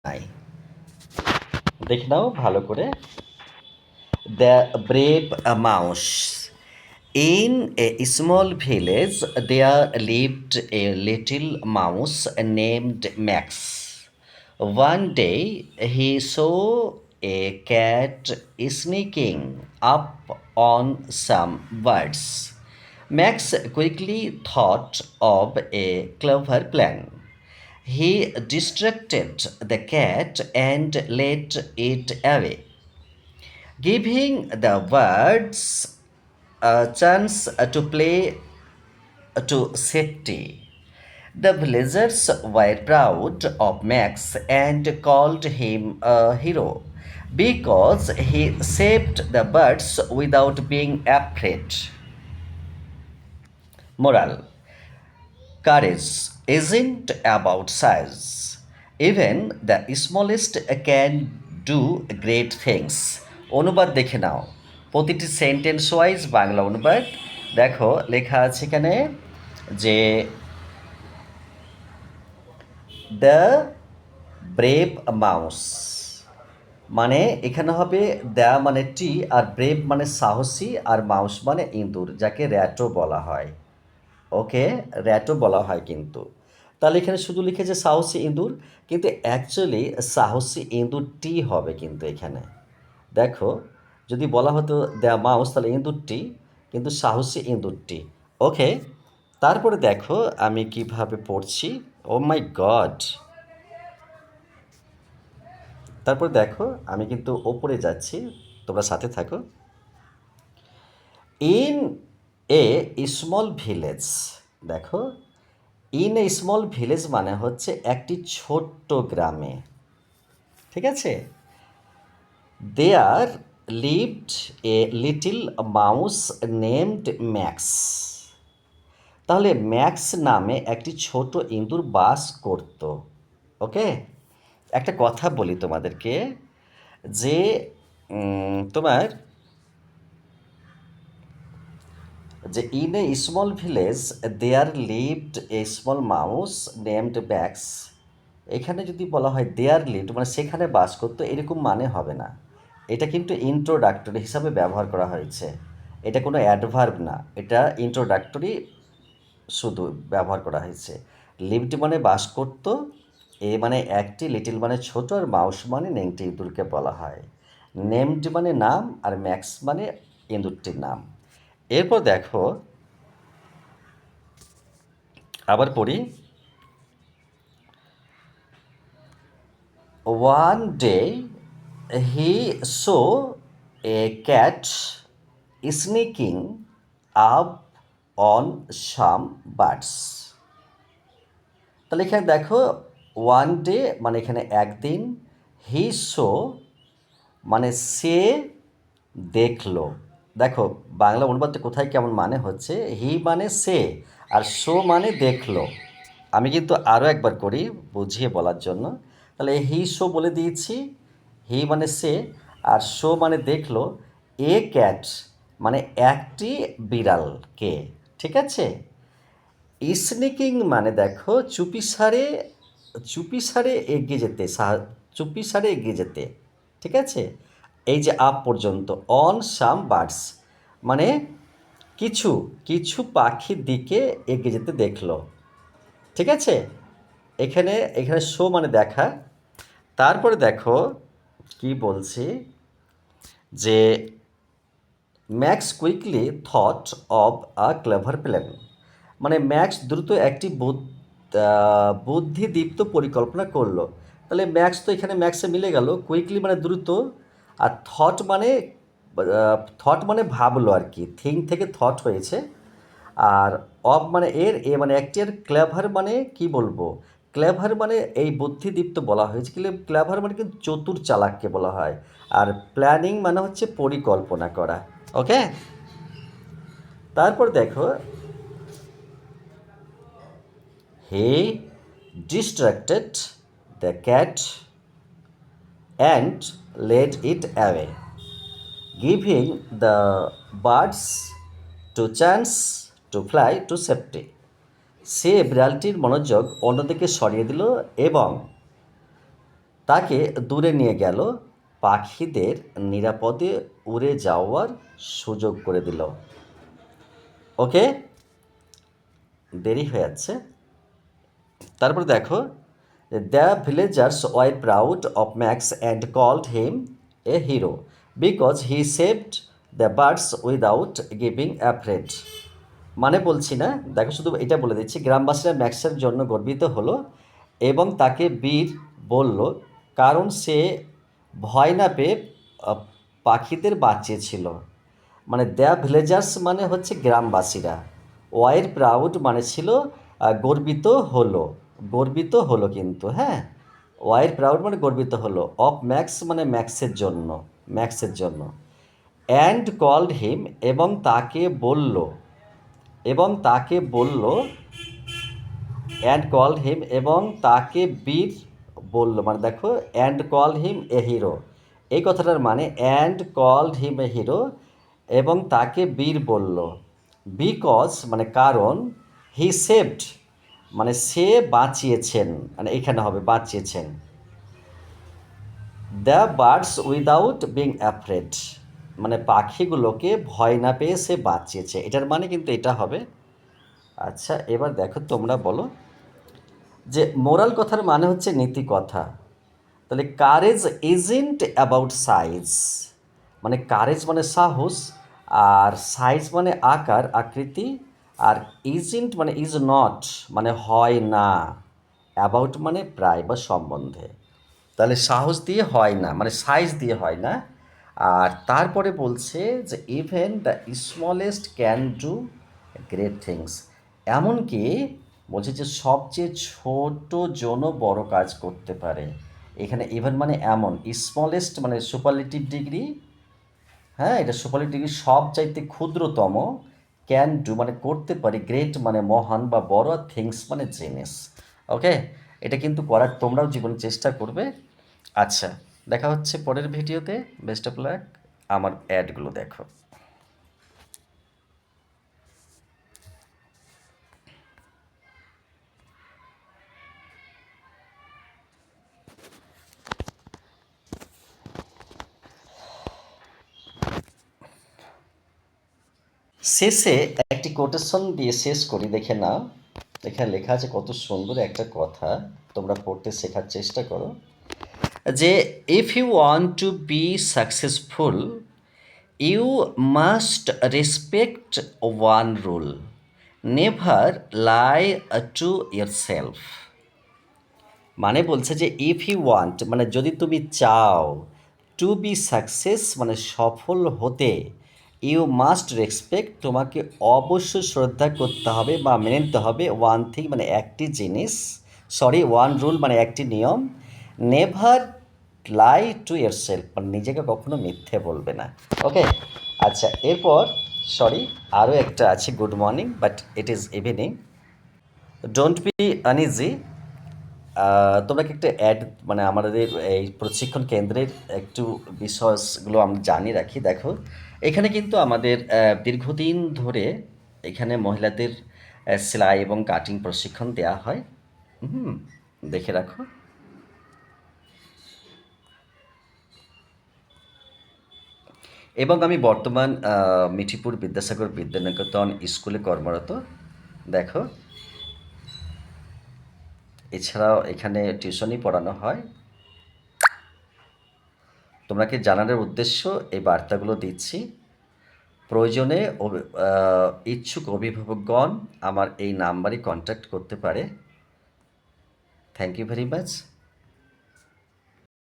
নাই। দেখে নাও ভালো করে। The brave mouse. In a small village, there lived a little mouse named Max. One day, he saw a cat sneaking up on some birds. Max quickly thought of a clever plan. He distracted the cat and led it away, giving the birds a chance to play to safety. The villagers were proud of Max and called him a hero because he saved the birds without being afraid. Moral: courage isn't about size. Even the smallest can do great things. অনুবাদ দেখে নাও। প্রতিটি sentence wise Bangla অনুবাদ দেখো, লেখা আছে এখানে যে the brave mouse, মানে এখানে হবে দ্য মানে টি, আর ব্রেভ মানে সাহসী, আর মাউস মানে ইঁদুর, যাকে র্যাটও বলা হয়। ওকে, র্যাটও বলা হয় কিন্তু। তাহলে এখানে শুধু লিখেছে সাহসী ইঁদুর, কিন্তু অ্যাকচুয়ালি সাহসী ইঁদুরটি হবে কিন্তু এখানে। দেখো, যদি বলা হতো দ্য মাউস তাহলে ইঁদুরটি, কিন্তু সাহসী ইঁদুরটি। ওকে, তারপরে দেখো আমি কিভাবে পড়ছি। Oh my God! তারপরে দেখো আমি কিন্তু ওপরে যাচ্ছি, তোমরা সাথে থাকো। ইন এ স্মল ভিলেজ, দেখো ইন এ স্মল ভিলেজ মানে হচ্ছে একটি ছোট্ট গ্রামে, ঠিক আছে। There lived a little mouse named Max. তাহলে ম্যাক্স নামে একটি ছোট ইঁদুর বাস করত। ওকে, একটা কথা বলি তোমাদেরকে যে তোমার যে in a small village there lived a small mouse named Max, এখানে যদি বলা হয় দেয়ার লিভড মানে সেখানে বাস করতো, এরকম মানে হবে না। এটা কিন্তু ইন্ট্রোডাক্টরি হিসাবে ব্যবহার করা হয়েছে, এটা কোনো অ্যাডভার্ব না, এটা ইন্ট্রোডাক্টরি শুধু ব্যবহার করা হয়েছে। লিভড মানে বাস করত, এ মানে একটি, লিটিল মানে ছোট, আর মাউস মানে নেংটি ইঁদুরকে বলা হয়। নেমড মানে নাম, আর ম্যাক্স মানে ইঁদুরটির নাম। এরপর দেখো আবার পড়ি। One day he saw a cat sneaking up on some birds. তাহলে এখানে দেখো ওয়ান ডে মানে এখানে একদিন, হি সো মানে সে দেখলো। দেখো বাংলা অনুবাদটা কোথায় কেমন মানে হচ্ছে, হি মানে সে, আর শো মানে দেখলো। আমি কিন্তু আরও একবার করি বুঝিয়ে বলার জন্য। তাহলে হি শো বলে দিয়েছি, হি মানে সে, আর শো মানে দেখলো, এ ক্যাট মানে একটি বিড়ালকে, ঠিক আছে। স্নিকিং মানে দেখো চুপিসারে, চুপিসারে এগিয়ে যেতে, চুপিসারে এগিয়ে যেতে, ঠিক আছে। এই যে আপ পর্যন্ত, অন সাম বার্ডস মানে কিছু কিছু পাখির দিকে এগিয়ে যেতে দেখলো, ঠিক আছে। এখানে এখানে শো মানে দেখা। তারপরে দেখো কি বলছি, যে max quickly thought of a clever plan, মানে ম্যাক্স দ্রুত একটি বুদ্ধিদীপ্ত পরিকল্পনা করলো। তাহলে ম্যাক্স তো এখানে ম্যাক্সে মিলে গেল, কুইকলি মানে দ্রুত, আর থট মানে ভাবলো আর কি, থিঙ্ক থেকে থট হয়েছে। আর অব মানে এর, এ মানে একটি, আর ক্লেভার মানে কি বলবো, ক্লেভার মানে এই বুদ্ধিদীপ্ত বলা হয়েছে, ক্লেভার মানে কিন্তু চতুর চালাককে বলা হয়। আর প্ল্যানিং মানে হচ্ছে পরিকল্পনা করা। ওকে, তারপর দেখো he distracted the cat and led it away, giving the birds to chance to fly to safety. সে বিড়ালটির মনোযোগ অন্যদিকে সরিয়ে দিল এবং তাকে দূরে নিয়ে গেল, পাখিদের নিরাপদে উড়ে যাওয়ার সুযোগ করে দিল। ওকে, দেরি হয়ে যাচ্ছে। তারপর দেখো, the villagers were proud of Max and called him a hero because he saved the birds without giving afraid. মানে বলছি না, দেখো শুধু এটা বলে দিচ্ছি, গ্রামবাসীরা ম্যাক্সের জন্য গর্বিত হলো এবং তাকে বীর বলল, কারণ সে ভয় না পেয়ে আহ, পাখিদের বাঁচিয়েছিল। মানে দ্য ভিলেজার্স মানে হচ্ছে গ্রামবাসীরা, ওয়ার প্রাউড মানে ছিল গর্বিত হলো, গর্বিত হলো কিন্তু, হ্যাঁ, ওয়ার প্রাউড মানে গর্বিত হলো, অফ ম্যাক্স মানে ম্যাক্সের জন্য, ম্যাক্সের জন্য, অ্যান্ড কল্ড হিম এবং তাকে বলল, এবং তাকে বলল, অ্যান্ড কল্ড হিম এবং তাকে বীর বলল, মানে দেখো and called him a hero, এই কথাটার মানে and called him a hero এবং তাকে বীর বলল, বিকজ মানে কারণ, হি সেভড মানে সে বাঁচিয়েছেন, মানে এখানে হবে বাঁচিয়েছেন, the birds without being afraid মানে পাখিগুলোকে ভয় না পেয়ে সে বাঁচিয়েছে, এটার মানে কিন্তু এটা হবে। আচ্ছা, এবার দেখো তোমরা বলো যে মোরাল কথার মানে হচ্ছে নীতি কথা। তাহলে কারেজ ইজন্ট অ্যাবাউট সাইজ, মানে কারেজ মানে সাহস, আর সাইজ মানে আকার আকৃতি, আর ইজন্ট মানে ইজ নট মানে হয় না, অ্যাবাউট মানে প্রায় বা সম্বন্ধে। তাহলে সাহস দিয়ে হয় না মানে সাইজ দিয়ে হয় না। আর তারপরে বলছে যে even the smallest can do great things, এমনকি বলছে যে সবচেয়ে ছোট জনও বড় কাজ করতে পারে। এখানে ইভেন মানে এমন, স্মলেস্ট মানে সুপারলেটিভ ডিগ্রি, হ্যাঁ এটা সুপারলেটিভ ডিগ্রি, সব চাইতে ক্ষুদ্রতম, ক্যান ডু মানে করতে পারি, গ্রেট মানে মহান বা বড়, থিংস মানে জিনিস। ওকে, এটা কিন্তু করার তোমরাও জীবনে চেষ্টা করবে। আচ্ছা, দেখা হচ্ছে পরের ভিডিওতে। Best of luck. আমার অ্যাডগুলো দেখো। শেষে একটি কোটেশন দিয়ে শেষ করি, দেখে নাও। এখানে লেখা আছে কত সুন্দর একটা কথা, তোমরা পড়তে শেখার চেষ্টা করো। যে if you want to be successful you must respect one rule, never lie to yourself. মানে বলছে যে ইফ ইউ ওয়ান্ট মানে যদি তুমি চাও, টু বি সাকসেস মানে সফল হতে, ইউ মাস্ট রেসপেক্ট তোমাকে অবশ্যই শ্রদ্ধা করতে হবে বা মেনে নিতে হবে, ওয়ান থিং মানে একটি জিনিস, সরি ওয়ান রুল মানে একটি নিয়ম, never lie to yourself মানে নিজেকে কখনো মিথ্যে বলবে না। ওকে, আচ্ছা এরপর সরি আরও একটা আছে, good morning but it is evening, don't be uneasy. তোমরা কি একটা অ্যাড মানে আমাদের এই প্রশিক্ষণ কেন্দ্রের একটু বিষয়গুলো আমরা জানিয়ে রাখি। দেখো এখানে কিন্তু আমাদের দীর্ঘদিন ধরে এখানে মহিলাদের সেলাই এবং কাটিং প্রশিক্ষণ দেওয়া হয়। হুম, দেখে রাখো। এবং আমি বর্তমান মিঠিপুর বিদ্যাসাগর বিদ্যানিকেতন স্কুলে কর্মরত। দেখো, এছাড়াও এখানে টিউশনই পড়ানো হয়। তোমাকে জানানোর উদ্দেশ্য এই বার্তাগুলো দিচ্ছি। প্রয়োজনে ইচ্ছুক অভিভাবকগণ আমার এই নাম্বারে কন্ট্যাক্ট করতে পারে। Thank you very much.